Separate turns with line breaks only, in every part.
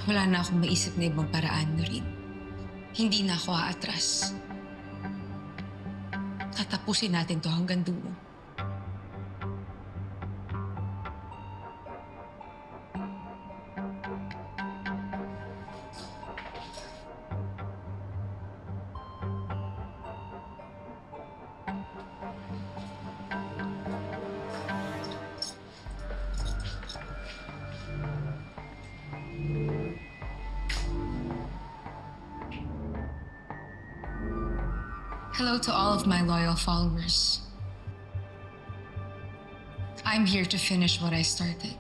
Wala na akong maisip na ibang paraan, Noreen. Hindi na ako aatras. Tatapusin natin to hanggang dulo. Hello to all of my loyal followers. I'm here to finish what I started.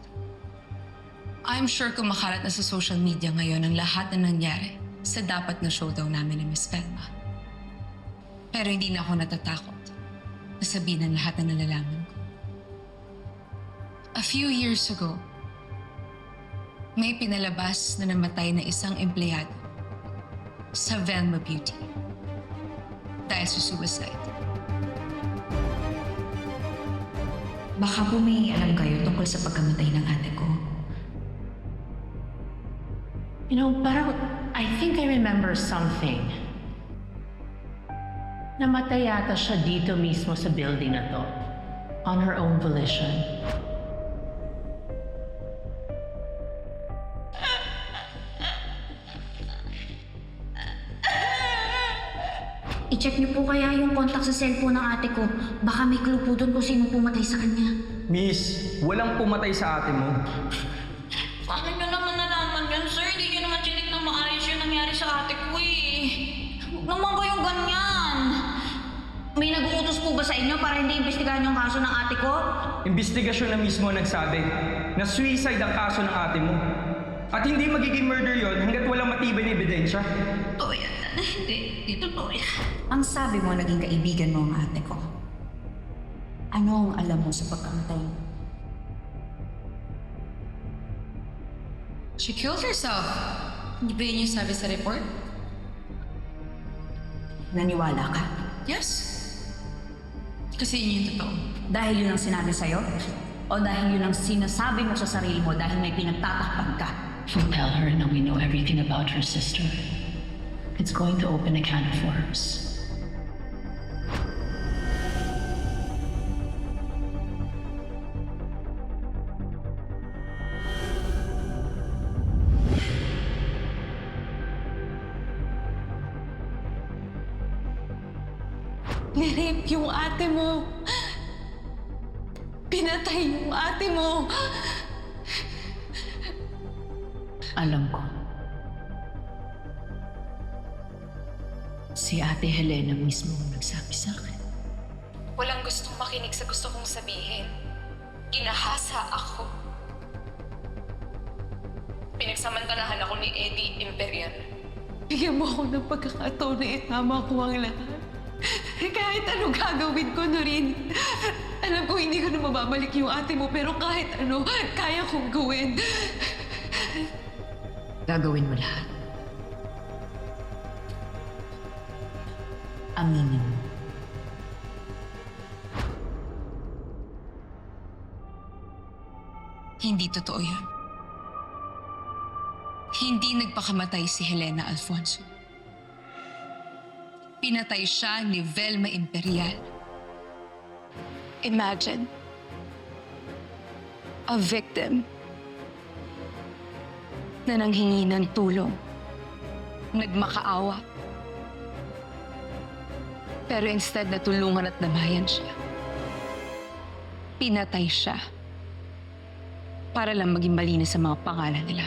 I'm sure kumakalat na sa social media ngayon ang lahat na nangyari sa dapat na showdown namin ni Miss Velma. Pero hindi na ako natatakot na sabihin ang lahat na nalalaman ko. A few years ago, may pinalabas na namatay na isang empleyado sa Velma Beauty dahil sa suicide.
Baka po may alam kayo tungkol sa pagkamatay ng ate ko.
You know, parang I think I remember something. Namatay yata siya dito mismo sa building na to. On her own volition.
I-check niyo po kaya yung contact sa cellphone ng ate ko. Baka may clue po doon kung sino pumatay sa kanya.
Miss, walang pumatay sa ate mo.
Paano nyo naman nalaman yan, sir? Hindi nyo naman chinik na maayos yung nangyari sa ate ko eh. Huwag naman kayong ganyan.
May nag-uutos po ba sa inyo para hindi imbestigahan yung kaso ng ate ko?
Investigasyon na mismo nagsabi na suicide ang kaso ng ate mo. At hindi magiging murder yon hanggat walang matibay na ebidensya.
Totoo yan. Hindi totoo yan.
Ang sabi mo, naging kaibigan mo ang ate ko. Ano ang alam mo sa pagkamatay mo?
She killed herself. Hindi ba yun yung sabi sa report?
Naniwala ka?
Yes. Kasi yun yung totoo.
Dahil yun ang sinabi sa'yo? O dahil yun ang sinasabi mo sa sarili mo dahil may pinagtatakpan ka?
If we tell her now we know everything about her sister, it's going to open a can of worms.
Nirape yung ate mo. Pinatay yung ate mo.
Alam ko. Si Ate Helena mismo ang nagsabi sa akin.
Walang gustong makinig sa gusto kong sabihin. Ginahasa ako. Pinagsamantalahan ako ni Eddie Imperial. Bigyan mo ako ng pagkakataon na itama ko ang lahat. Kahit anong gagawin ko, Noreen. Alam ko hindi ko na mababalik yung ate mo, pero kahit ano, kaya kong gawin.
Gagawin mo lahat. Aminin mo.
Hindi totoo yan. Hindi nagpakamatay si Helena Alfonso. Pinatay siya ni Velma Imperial. Imagine, a victim na nanghingi ng tulong, nagmakaawa. Pero instead na tulungan at namayan siya, pinatay siya para lang maging malinis sa mga pangalan nila.